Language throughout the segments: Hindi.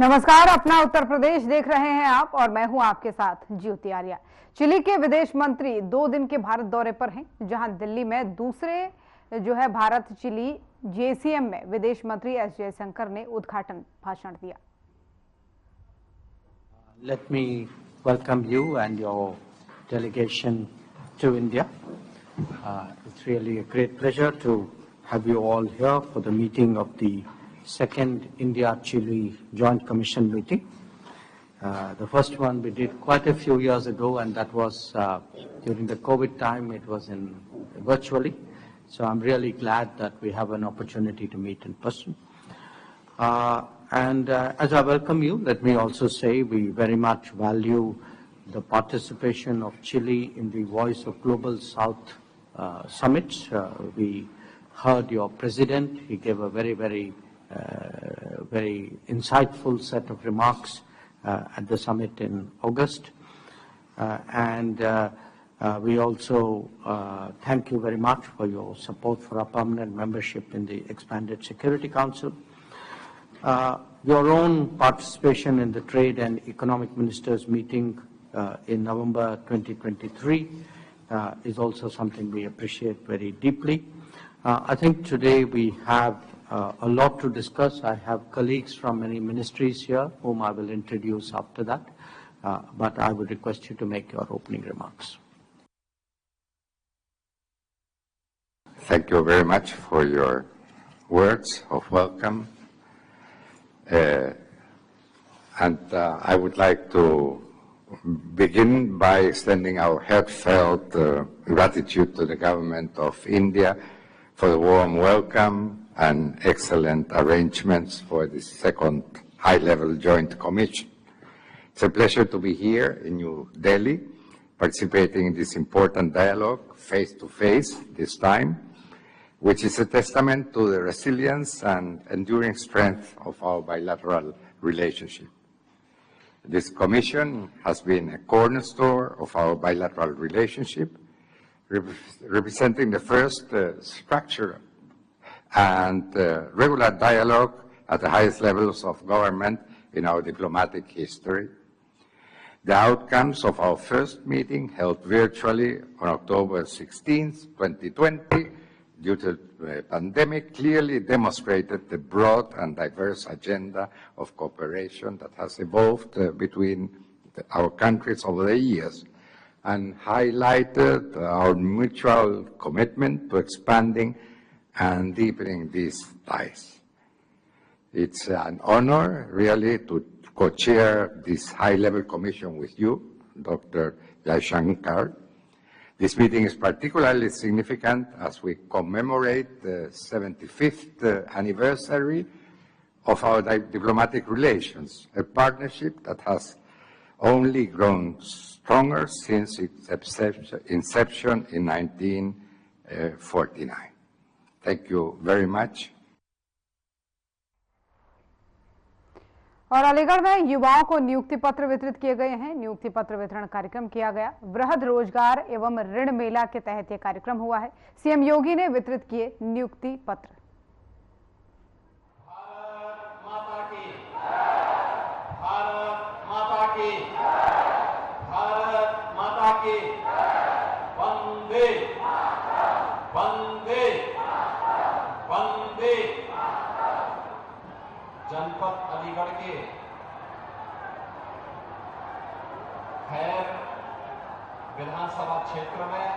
नमस्कार, अपना उत्तर प्रदेश देख रहे हैं आप और मैं हूं आपके साथ ज्योति आर्या। चिली के विदेश मंत्री 2 दिन के भारत दौरे पर हैं, जहां दिल्ली में दूसरे भारत चिली JCM में विदेश मंत्री S जयशंकर ने उद्घाटन भाषण दिया। Let me welcome you and your delegation to India. It's really a great pleasure to have you all here for the meeting of the second India-Chile Joint Commission meeting. The first one we did quite a few years ago, and that was during the COVID time. It was virtually. So I'm really glad that we have an opportunity to meet in person. As I welcome you, let me also say we very much value the participation of Chile in the Voice of Global South summits. We heard your president. He gave a very insightful set of remarks at the summit in August. We also thank you very much for your support for our permanent membership in the Expanded Security Council. Your own participation in the Trade and Economic Ministers meeting in November 2023 is also something we appreciate very deeply. I think today we have a lot to discuss. I have colleagues from many ministries here whom I will introduce after that, but I would request you to make your opening remarks. Thank you very much for your words of welcome. I would like to begin by extending our heartfelt gratitude to the government of India for the warm welcome and excellent arrangements for this second high-level joint commission. It's a pleasure to be here in New Delhi, participating in this important dialogue face-to-face this time, which is a testament to the resilience and enduring strength of our bilateral relationship. This commission has been a cornerstone of our bilateral relationship, representing the first structured and regular dialogue at the highest levels of government in our diplomatic history. The outcomes of our first meeting, held virtually on October 16, 2020, due to the pandemic, clearly demonstrated the broad and diverse agenda of cooperation that has evolved between our countries over the years, and highlighted our mutual commitment to expanding and deepening these ties. It's an honor, really, to co-chair this high-level commission with you, Dr. Jaishankar. This meeting is particularly significant as we commemorate the 75th anniversary of our diplomatic relations, a partnership that has only grown stronger since its inception in 1949. Thank you very much. और अलीगढ़ में युवाओं को नियुक्ति पत्र वितरित किए गए हैं। नियुक्ति पत्र वितरण कार्यक्रम किया गया। वृहद रोजगार एवं ऋण मेला के तहत यह कार्यक्रम हुआ है। सीएम योगी ने वितरित किए नियुक्ति पत्र। भारत माता की, भारत माता की, भारत माता की, वंदे वंदे वंदे। जनपद अलीगढ़ के खैर विधानसभा क्षेत्र में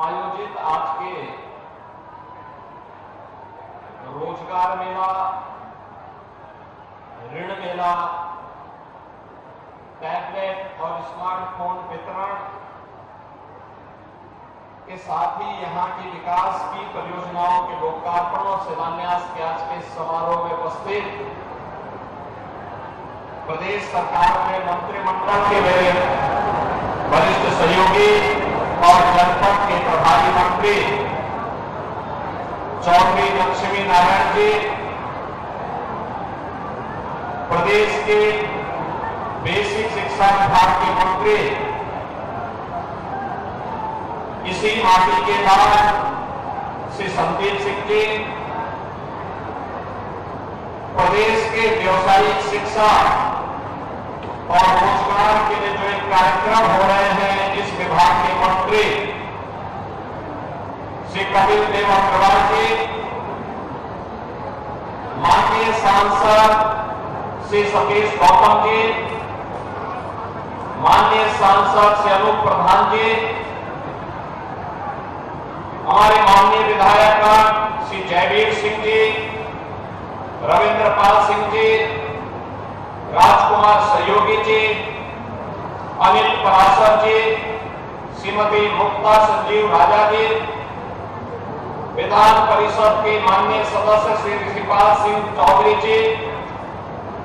आयोजित आज के रोजगार मेला, ऋण मेला, टैबलेट और स्मार्टफोन वितरण के साथ ही यहां की विकास की परियोजनाओं के लोकार्पण और शिलान्यास के आज के समारोह में उपस्थित प्रदेश सरकार में मंत्रिमंडल के मेरे वरिष्ठ सहयोगी और जनपद के प्रभारी मंत्री चौधरी लक्ष्मी नारायण जी, प्रदेश के बेसिक शिक्षा विभाग के मंत्री इसी माटी के बाद श्री संदीप सिंह जी, प्रदेश के व्यावसायिक शिक्षा और रोजगार के लिए जो एक कार्यक्रम हो रहे हैं, इस विभाग के मंत्री श्री कपिल देव अग्रवाल जी, माननीय सांसद श्री सतीश गौतम जी, माननीय सांसद श्री अनूप प्रधान जी, हमारे माननीय विधायक श्री जयवीर सिंह जी, रविंद्र पाल सिंह जी, राजकुमार सहयोगी जी, अनिल पराशर जी, श्रीमती मुक्ता संजीव राजा जी, विधान परिषद के माननीय सदस्य श्री ऋषिपाल सिंह चौधरी जी,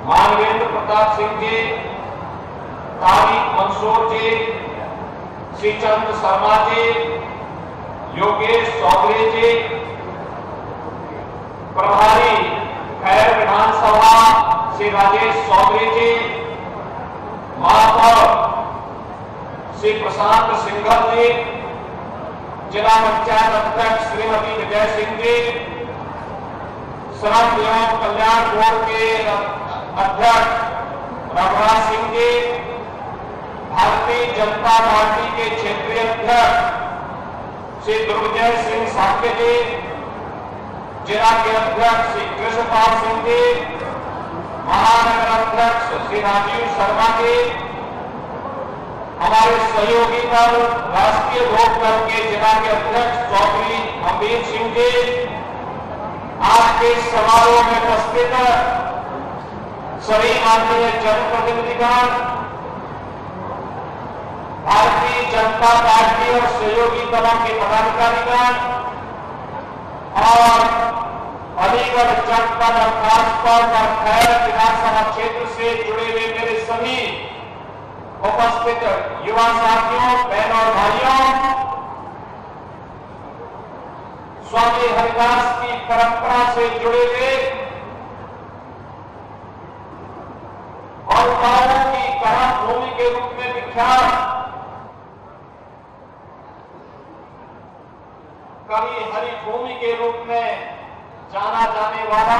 मानवेंद्र प्रताप सिंह जी, तारिक मंसूर जी, श्रीचंद शर्मा जी, योगेश चौधरी जी, प्रभारी खैर विधानसभा श्री राजेश चौधरी जी, महापौर श्री प्रशांत सिंघल जी, जिला पंचायत अध्यक्ष श्रीमती विजय सिंह जी, श्रम एवं कल्याण बोर्ड के अध्यक्ष रघुराज सिंह जी, भारतीय जनता पार्टी के क्षेत्रीय अध्यक्ष श्री दुर्जय सिंह साके जी, जिला के अध्यक्ष श्री कृष्णपाल सिंह जी, महानगर अध्यक्ष श्री राजीव शर्मा जी, हमारे सहयोगी दल राष्ट्रीय लोक दल के जिला के अध्यक्ष चौधरी अमरीत सिंह जी, आज के समारोह में उपस्थित सभी माननीय जनप्रतिनिधिगण, भारतीय जनता पार्टी और सहयोगी दलों के पदाधिकारीगण और अलीगढ़ जनपद और खासतौर पर खैर विधानसभा क्षेत्र से जुड़े हुए मेरे सभी उपस्थित युवा साथियों, बहनों और भाइयों, स्वामी हरिदास की परंपरा से जुड़े हुए और गांवों की कर्म भूमि के रूप में विख्यात कवि हरिभूमि के रूप में जाना जाने वाला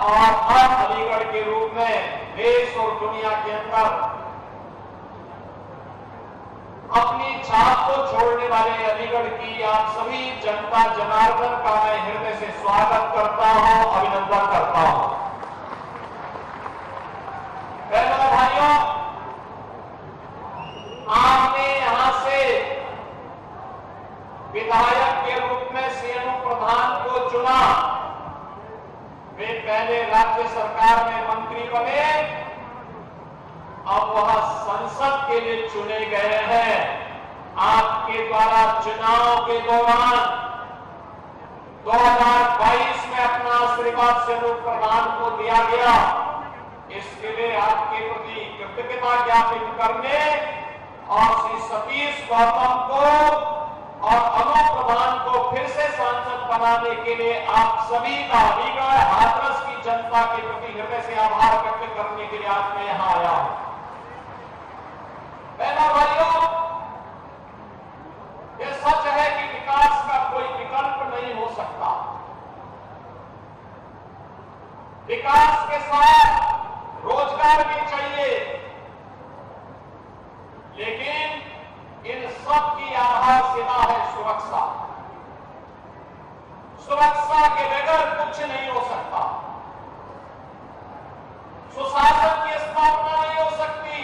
और अब अलीगढ़ के रूप में देश और दुनिया के अंदर अपनी छाप को छोड़ने वाले अलीगढ़ की आप सभी जनता जनार्दन का मैं हृदय से स्वागत करता हूं, अभिनंदन करता हूं। बहनों भाइयों, आपने यहां से विधायक के रूप में श्री अनूप प्रधान को चुना। वे पहले राज्य सरकार में मंत्री बने, अब वह संसद के लिए चुने गए हैं। आपके द्वारा चुनाव के दौरान 2022 में अपना आशीर्वाद श्री अनूप प्रधान को दिया गया। इसके लिए आपके प्रति कृतज्ञता ज्ञापित करने और श्री सतीश गौतम को और अनूप प्रधान को फिर से सांसद बनाने के लिए आप सभी का अलीगढ़ हाथरस की जनता के प्रति हृदय से आभार व्यक्त करने के लिए आज मैं यहां आया हूं। बहनों भाइयों, यह सच है कि विकास का कोई विकल्प नहीं हो सकता। विकास के साथ रोजगार भी चाहिए, लेकिन इन सब की आधारशिला है सुरक्षा। सुरक्षा के बगैर कुछ नहीं हो सकता। सुशासन की स्थापना नहीं हो सकती।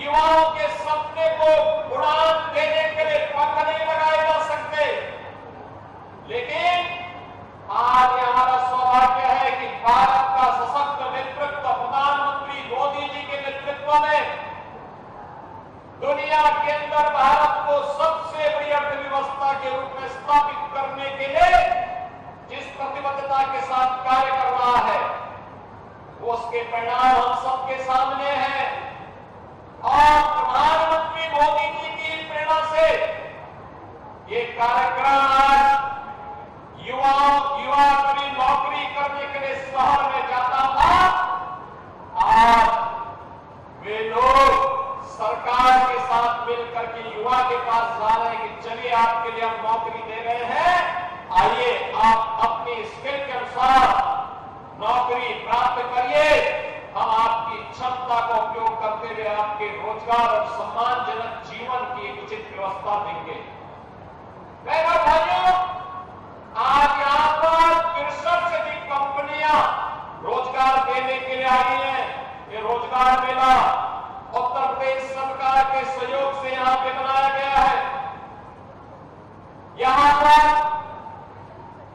युवाओं के सपने को उड़ान देने के लिए पंख नहीं लगाए जा सकते। लेकिन आज हमारा सौभाग्य है कि भारत का सशक्त नेतृत्व प्रधानमंत्री मोदी जी के नेतृत्व में दुनिया के अंदर भारत को सबसे बड़ी अर्थव्यवस्था के रूप में स्थापित करने के लिए जिस प्रतिबद्धता के साथ कार्य कर रहा है, वो उसके परिणाम हम सबके सामने हैं। और प्रधानमंत्री मोदी जी की प्रेरणा से ये कार्यक्रम आज युवा कभी नौकरी करने के लिए शहर में जाता था, आज वे लोग सरकार के साथ मिलकर के युवा के पास जा रहे हैं कि चलिए आपके लिए हम नौकरी दे रहे हैं, आइए आप अपनी स्किल के अनुसार नौकरी प्राप्त करिए। हम आपकी क्षमता का उपयोग करते हुए आपके रोजगार और सम्मानजनक जीवन की एक उचित व्यवस्था देंगे। बहनों भाइयों, आज यहां पर 63 से अधिक कंपनियां रोजगार देने के लिए आई हैं। ये रोजगार मेला उत्तर प्रदेश सरकार के सहयोग से यहां पे बनाया गया है। यहां पर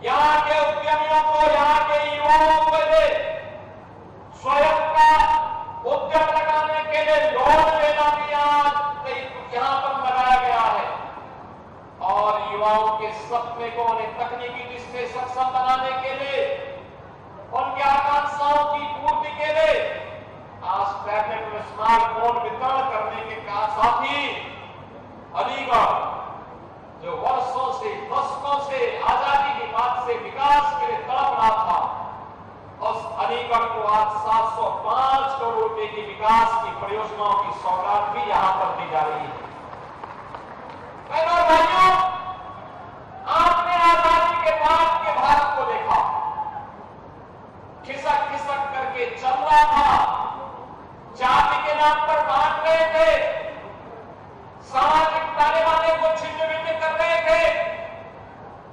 यहां के उद्यमियों को, यहां के युवाओं को स्वयं का उद्यम लगाने के लिए लोन लेना भी यहां पर लगाया गया है और युवाओं के सपने को उन्हें तकनीकी दृष्टि से सक्षम बनाने के लिए, उनकी आकांक्षाओं की पूर्ति के लिए आज टैबलेट में स्मार्टफोन वितरण करने के साथ ही अलीगढ़ जो वर्षों से, दशकों से आजादी की बात से विकास के लिए तड़प रहा था, उस अलीगढ़ को आज 705 करोड़ रुपए की विकास की परियोजनाओं की सौगात भी यहां पर दी जा रही है। बहनों भाइयों, आपने आजादी के बाद के भारत को देखा, खिसक खिसक करके चल रहा था, जाति के नाम पर बांट रहे थे, सामाजिक तानेबाने को छिन्न भिन्न कर रहे थे,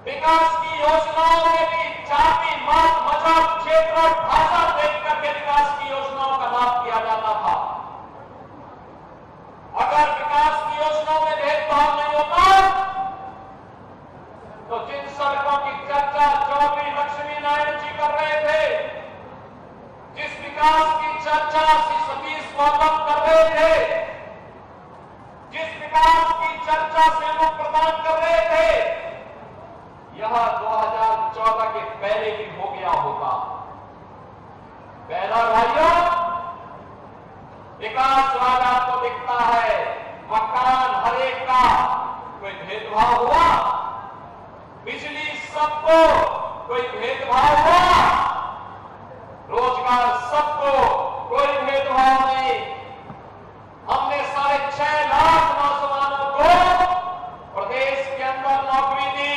विकास की योजनाओं में भी जाति, मत, मजहब, क्षेत्र और भाषा देख करके विकास की योजनाओं का लाभ किया जाता था। अगर विकास की योजनाओं में भेदभाव नहीं होता तो जिन सड़कों की चर्चा चौधरी लक्ष्मी नारायण जी कर रहे थे, जिस विकास की चर्चा श्री सतीश गौतम कर रहे थे, जिस विकास की चर्चा से लोग प्रदान कर रहे थे, यह 2014 के पहले भी हो गया होता। बहनों भाइयों, विकास राज आपको दिखता है, मकान हर एक का, कोई भेदभाव हुआ? बिजली सबको, कोई भेदभाव हुआ? रोजगार सबको, कोई भेदभाव नहीं। हमने 6.5 लाख नौजवानों को प्रदेश के अंदर नौकरी दी।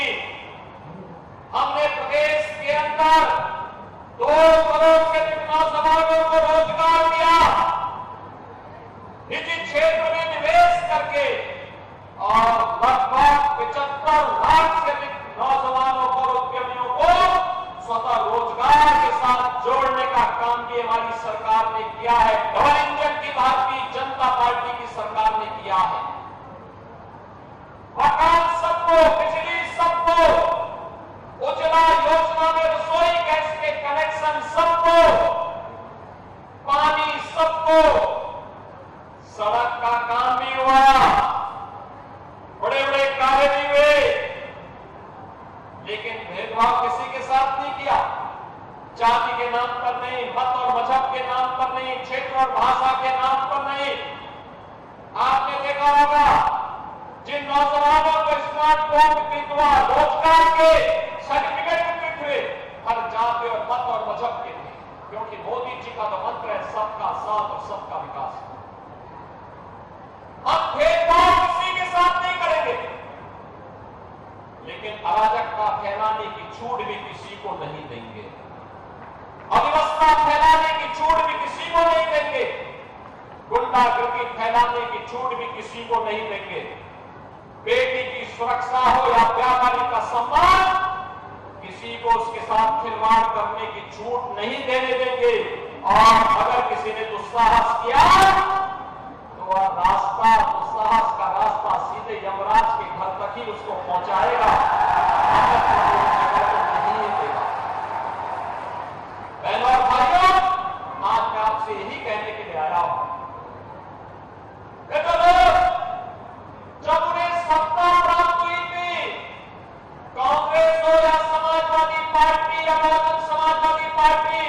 हमने प्रदेश के अंदर 2 करोड़ से अधिक नौजवानों को रोजगार दिया, निजी क्षेत्र में निवेश करके, और लगभग 75 लाख से अधिक नौजवानों को, उद्यमियों को स्वतः रोजगार के साथ जोड़ने का काम भी हमारी सरकार ने किया है। डबल इंजन की भारतीय जनता पार्टी की सरकार ने किया है। मकान सबको, बिजली सबको, उज्ज्वला योजना में रसोई गैस के कनेक्शन सबको, पानी सबको, सड़क का काम भी हुआ, बड़े बड़े कार्य भी हुए, लेकिन भेदभाव किसी के साथ नहीं किया। जाति के नाम पर नहीं, मत और मजहब के नाम पर नहीं, क्षेत्र और भाषा के नाम पर नहीं। आपने देखा होगा जिन नौजवानों को स्मार्टफोन वितरित हुआ, रोजगार के सर्टिफिकेट वितरित हुए, हर जाति और मत और मजहब के थे, क्योंकि मोदी जी का तो मंत्र है सबका साथ और सबका विकास। हम भेदभाव किसी के साथ नहीं करेंगे, लेकिन अराजकता फैलाने की छूट भी किसी को नहीं देंगे, अव्यवस्था फैलाने की छूट भी किसी को नहीं देंगे, गुंडागर्दी फैलाने की छूट भी किसी को नहीं देंगे। बेटी की सुरक्षा हो या व्यापारी का सम्मान, किसी को उसके साथ खिलवाड़ करने की छूट नहीं देने देंगे। और अगर किसी ने दुस्साहस किया तो वह रास्ता, दुस्साहस का रास्ता सीधे यमराज के घर तक ही उसको पहुंचाएगा, नहीं देगा। बहनों और भाइयों, आज मैं आपसे यही कहने के लिए आया हूं, जब उन्हें सत्ता प्राप्त हुई थी, कांग्रेस हो या समाजवादी पार्टी या बहुजन समाजवादी पार्टी,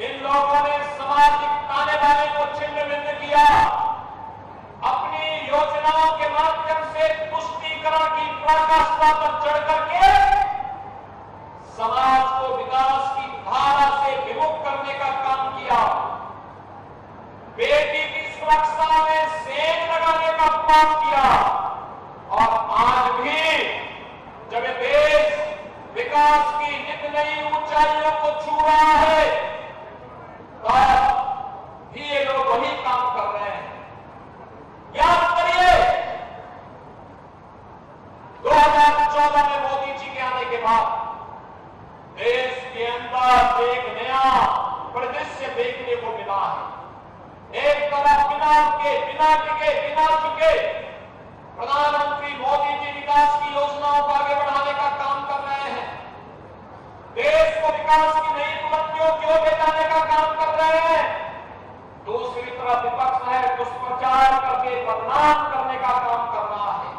इन लोगों ने सामाजिक ताने बाने को छिन्न भिन्न किया, अपनी योजनाओं के माध्यम से तुष्टीकरण की पराकाष्ठा पर चढ़ करके समाज को विकास की धारा से विमुख करने का काम किया, बेटी की सुरक्षा में सेंध लगाने का काम किया। और आज भी जब देश विकास की नित नई ऊंचाइयों को छू रहा है, तब भी ये लोग वही काम कर रहे हैं। याद करिए 2014 में मोदी जी के आने के बाद देश के अंदर एक नया परिदृश्य देखने को मिला है। एक तरफ बिना झुके प्रधानमंत्री मोदी जी विकास की योजनाओं को आगे बढ़ाने का काम कर रहे हैं, देश को विकास की नई बुलंदियों की ओर ले जाने का काम कर रहे हैं। दूसरी तरफ विपक्ष है दुष्प्रचार करके बदनाम करने का काम कर रहा है,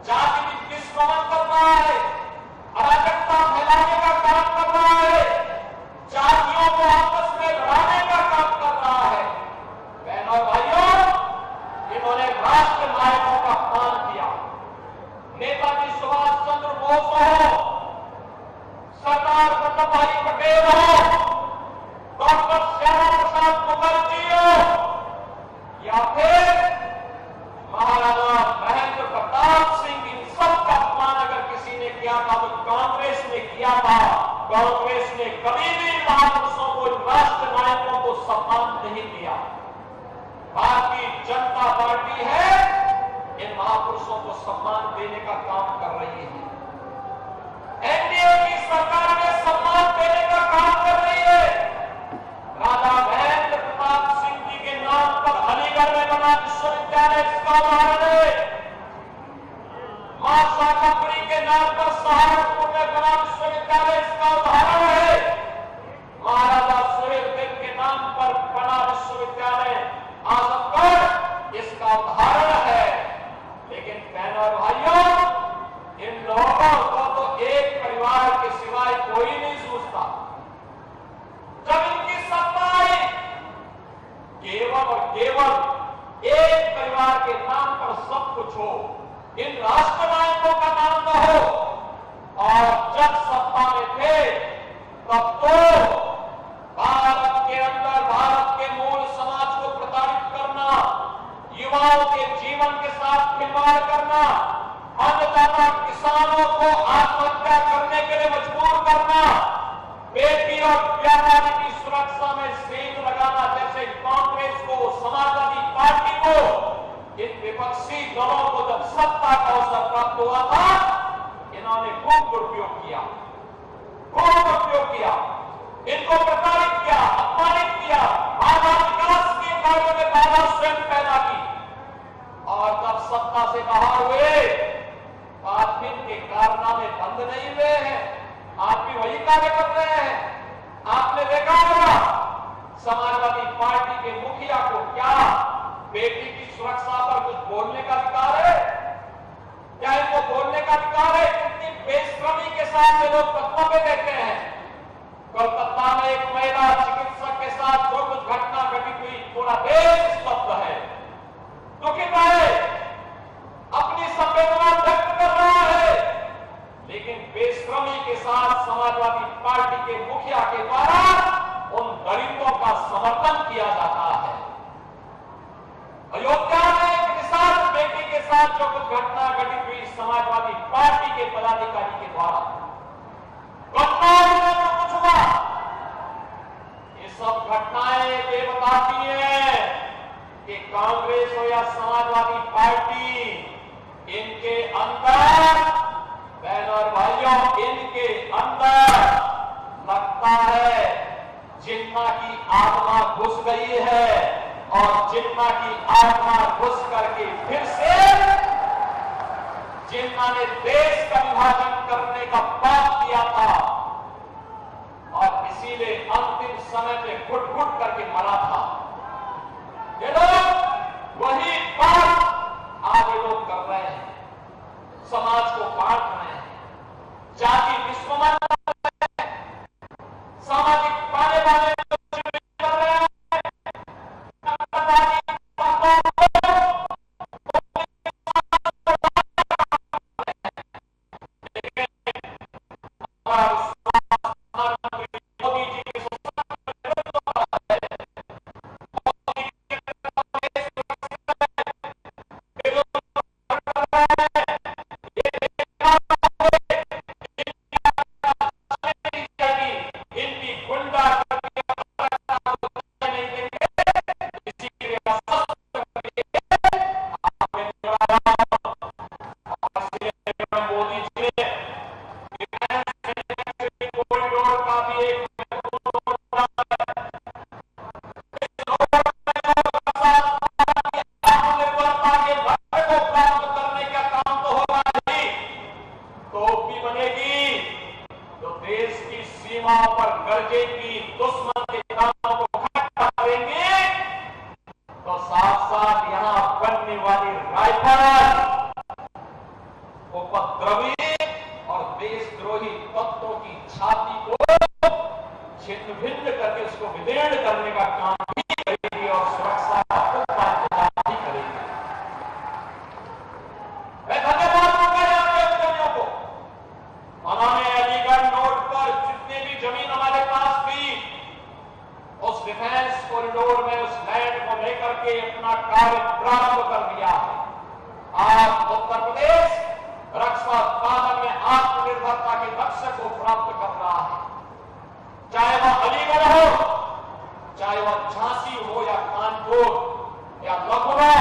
जाति दुष्प्रचार कर रहा है, अराजकता फैलाने का काम कर रहा है, जातियों को आपस में लड़ाने का काम कर रहा है। बहनों और भाइयों, इन्होंने राष्ट्र नायकों का अपमान किया। नेताजी सुभाष चंद्र बोस हो, सरदार वल्लभ भाई पटेल हो, डॉक्टर श्यामा प्रसाद मुखर्जी हो, या फिर महाराणा महेंद्र प्रताप सिंह, इन सब का अपमान अगर किसी ने किया था तो कांग्रेस ने किया था। कांग्रेस ने कभी भी महापुरुषों को, राष्ट्र नायकों को सम्मान नहीं दिया। भारतीय जनता पार्टी है इन महापुरुषों को सम्मान देने का काम कर रही है। एनडीए की सरकार में सम्मान देने का काम कर रही है। राजा महेंद्र प्रताप सिंह जी के नाम पर अलीगढ़ में बना विश्वविद्यालय इसका उदाहरण है। मां शाकंभरी के नाम पर सहारनपुर में बना विश्वविद्यालय इसका उदाहरण है। महाराजा सुहेलदेव के नाम पर बना विश्वविद्यालय आजमगढ़ इसका उदाहरण है। लेकिन बहनों और भाइयों, इन लोगों को तो एक परिवार के सिवाय कोई नहीं सोचता। जब इनकी सत्ता आई, केवल और केवल एक परिवार के नाम पर सब कुछ हो, इन राष्ट्र नायकों का नाम न हो। और जब सत्ता में थे तब तो भारत के अंदर भारत के मूल समाज को प्रताड़ित करना, युवाओं के जीवन के साथ खिलवाड़ करना, अन्नदाता किसानों को आत्महत्या करने के लिए मजबूर करना, बेटी और व्यापारी की सुरक्षा में सेंध लगाना, जैसे कांग्रेस को, समाजवादी पार्टी को, इन विपक्षी दलों को जब सत्ता का अवसर प्राप्त हुआ था, इन्होंने खूब दुरुपयोग किया, इनको प्रताड़ित किया, अपमानित किया, आधा विकास के कार्यों में बाधा स्वयं पैदा की। और जब सत्ता से बाहर हुए, आज भी इनके कारनामे बंद नहीं हुए हैं, आप भी वही कार्य कर रहे हैं। आपने देखा होगा समाजवादी पार्टी के मुखिया को क्या बेटी की सुरक्षा पर कुछ बोलने का अधिकार है? क्या इनको बोलने का अधिकार है? कितनी बेशर्मी के साथ ये लोग वक्तव्य देते हैं। कोलकाता में एक महिला चिकित्सक के साथ जो कुछ घटना घटी हुई, पूरा देश स्तब्ध है, दुखित है, अपनी संवेदना व्यक्त कर रहा है। लेकिन बेशर्मी के साथ समाजवादी पार्टी के मुखिया के द्वारा उन दलितों का समर्थन किया जाता है। अयोध्या में एक निषाद बेटी के साथ जो कुछ घटना घटी हुई समाजवादी पार्टी के पदाधिकारी के द्वारा, घटनाओं में कुछ हुआ, ये सब घटनाएं ये बताती हैं कि कांग्रेस हो या समाजवादी पार्टी, इनके अंदर, बहनों और भाइयों, इनके अंदर लगता है जिन्ना की आत्मा घुस गई है। और जिन्ना की आत्मा घुस करके फिर से जिन्ना ने देश का विभाजन करने का पाप किया था और इसीलिए अंतिम समय में घुट-घुट करके मरा था। ये लोग वही बात आज ये लोग कर रहे हैं, समाज को बांट रहे हैं, जाति दुश्मन कर रहे हैं, सामाजिक पाने वाले कर रहे हैं, मोदी जी के करने वाली राइफल उपद्रवी और देशद्रोही तत्वों की छाती को छिन्न भिन्न करके उसको विदीर्ण करने का काम भी करेगी और सुरक्षा का पुख्ता इंतजाम भी करेगी। मैं धन्यवाद दूंगा आपके उद्यमियों को। उन्होंने अलीगढ़ नोट पर जितने भी जमीन हमारे पास थी उस डिफेंस कॉरिडोर में उस लैंड को लेकर के अपना कार्य प्रारंभ कर दिया है। आज उत्तर प्रदेश रक्षा उत्पादन में आत्मनिर्भरता के लक्ष्य को प्राप्त कर रहा है। चाहे वह अलीगढ़ हो, चाहे वह झांसी हो या कानपुर या लखनऊ,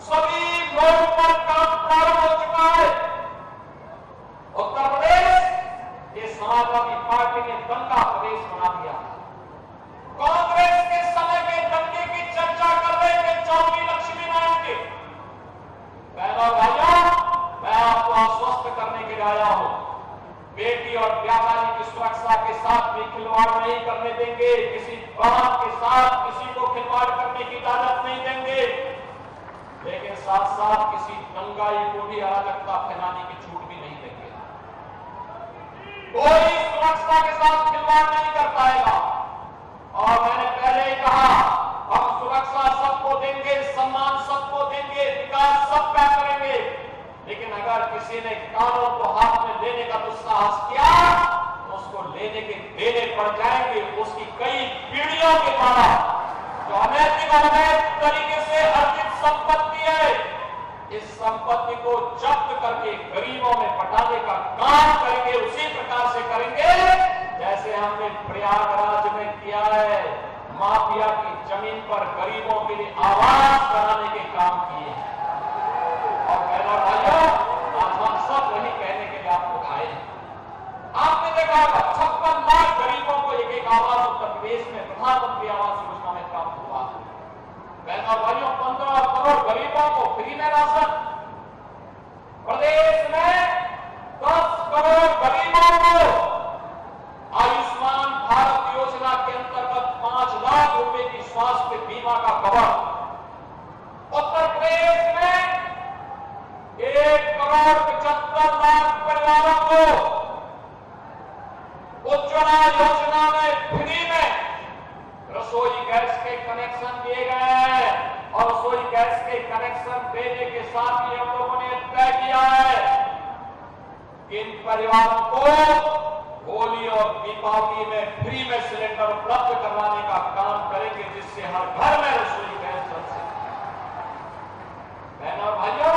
सभी नोट पर काम प्रारंभ हो चुका है। उत्तर प्रदेश ये समाजवादी पार्टी ने दंगा प्रदेश बना दिया। कांग्रेस के समय के दंगे की चर्चा कर रहे थे चौधरी लक्ष्मी नारायण के। बहनों भाइयों, मैं आपको आश्वस्त करने के लिए आया हूं, बेटी और व्यापारी की सुरक्षा के साथ भी खिलवाड़ नहीं करने देंगे। किसी बहन के साथ किसी को खिलवाड़ करने की इजाजत नहीं देंगे, लेकिन साथ साथ किसी दंगाई को भी अराजकता फैलाने की छूट भी नहीं देंगे। कोई सुरक्षा के साथ खिलवाड़ नहीं कर पाएगा। और मैंने पहले ही कहा, हम सुरक्षा सबको देंगे, सम्मान सबको देंगे, विकास सबका करेंगे, लेकिन अगर किसी ने कानून को हाथ में लेने का दुस्साहस किया तो उसको लेने के देने पड़ जाएंगे। उसकी कई पीढ़ियों के द्वारा जो अनैतिक और अवैध तरीके से अर्जित संपत्ति है, इस संपत्ति को जब्त करके गरीबों में बंटाने का काम करेंगे। उसी प्रकार से करेंगे जैसे हमने प्रयागराज में किया है। माफिया की जमीन पर गरीबों के लिए आवास बनाने के काम किए हैं। और बहनों भाइयों, आज हम सब वही कहने के लिए आपको आए हैं। आपने देखा होगा 56 लाख गरीबों को एक एक आवास उत्तर प्रदेश में प्रधानमंत्री आवास योजना में प्राप्त हुआ। बहनों भाइयों, 15 करोड़ गरीबों को फ्री में राशन, प्रदेश में 10 करोड़ गरीबों को आयुष्मान भारत योजना के अंतर्गत 5 लाख रुपए की स्वास्थ्य बीमा का कवर, उत्तर प्रदेश में 1 करोड़ 75 लाख परिवारों को उज्ज्वला योजना में फ्री में रसोई गैस के कनेक्शन दिए गए हैं। और रसोई गैस के कनेक्शन देने के साथ ही हम लोगों ने तय किया है कि इन परिवारों को होली और दीपावली में फ्री में सिलेंडर उपलब्ध करवाने का काम करेंगे, जिससे हर घर में रसोई गैस चल सके। बहनों और भाइयों,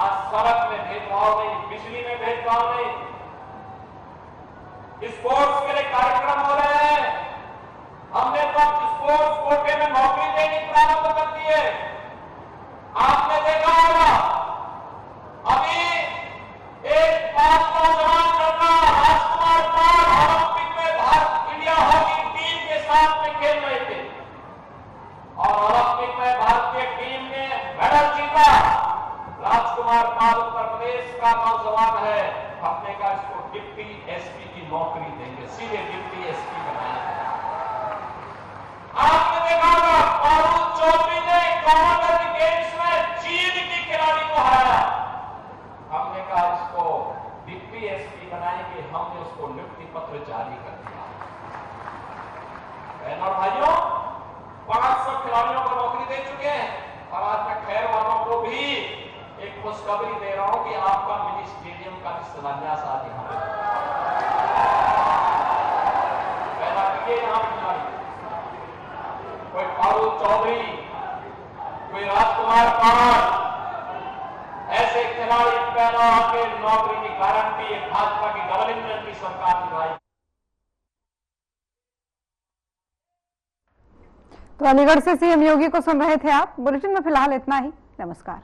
आज सड़क में भेदभाव नहीं, बिजली में भेदभाव नहीं, स्पोर्ट्स के लिए कार्यक्रम हो रहे हैं। हमने तो स्पोर्ट्स कोटे में नौकरी देनी प्रारंभ कर दी है। आपने देखा होगा अभी एक 5 नौजवान लड़का राजकुमार पाल ओलंपिक में भारत इंडिया हॉकी टीम के साथ में खेल रहे थे और ओलंपिक में भारतीय टीम ने मेडल जीता। राजकुमार पाल उत्तर प्रदेश का नौजवान है। हमने कहा इसको डिप्टी एसपी की नौकरी देंगे, सीधे डिप्टी एसपी बनाएंगे। आपने देखा होगा पारुल चौधरी ने कॉमनवेल्थ गेम्स में चीन की खिलाड़ी को हराया। हमने कहा इसको डिप्टी एसपी बनाएंगे, हमने उसको नियुक्ति पत्र जारी कर दिया। बहनों और भाइयों, 500 खिलाड़ियों को नौकरी दे चुके हैं। और आज मैं खैर वालों को भी एक खुशखबरी दे रहा हूं कि आपका मिनी स्टेडियम का शिलान्यास आज यहां पर पैदा किए। यहां खिलाड़ी कोई पारुल चौधरी, कोई राजकुमार पाल, ऐसे खिलाड़ी पैदा होकर नौकरी की गारंटी भाजपा की डबल इंजन की सरकार निभाई। तो अलीगढ़ से सीएम योगी को सुन रहे थे आप। बुलेटिन में फिलहाल इतना ही। नमस्कार।